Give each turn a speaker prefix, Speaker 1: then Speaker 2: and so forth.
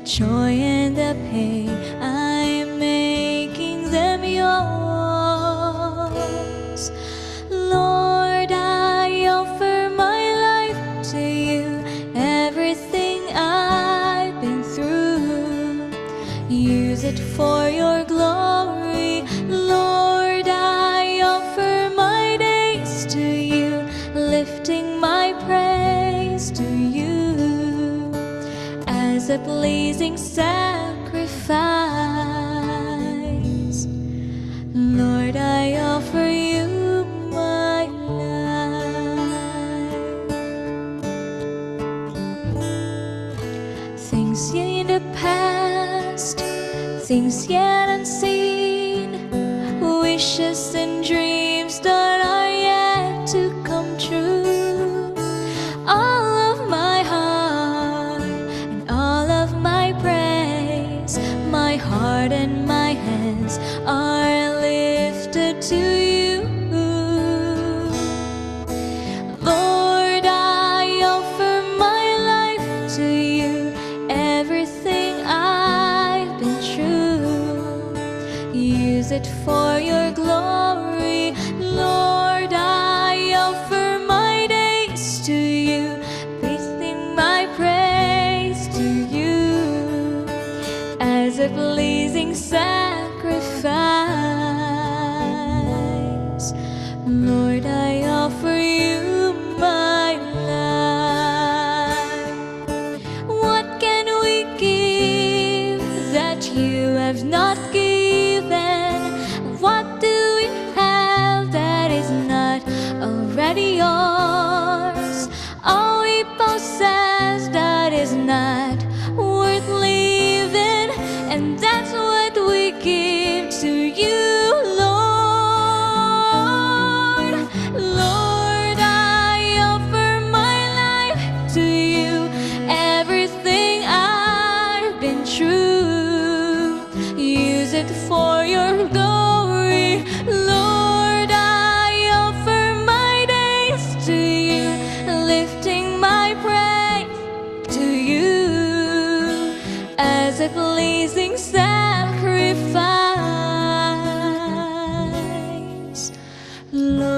Speaker 1: joy and the pain, I'm making them yours. Lord, I offer my life to you, everything I've been through. Use it for your glory. Lord, I offer my days to you, lifting my praise to you as a pleasing sacrifice. Lord, I offer you my life. Things in the past, things yet unseen, wishes and dreams that are yet to come true. All of my heart and all of my praise, my heart and my hands are lifted to you. Lord, I offer my life to you, everything I've been through. Use it for your glory. Lord, I offer my days to you, breathing my praise to you as a pleasing sacrifice. Lord, I offer you my life. What can we give that you have not given? What do we have that is not already yours? All we possess that is not worth living, and that's what we give to you, Lord. Lord, I offer my life to you, everything I've been through. Use it for your glory. Lord, I offer my days to you, lifting my praise to you as a pleasing sacrifice. Lord,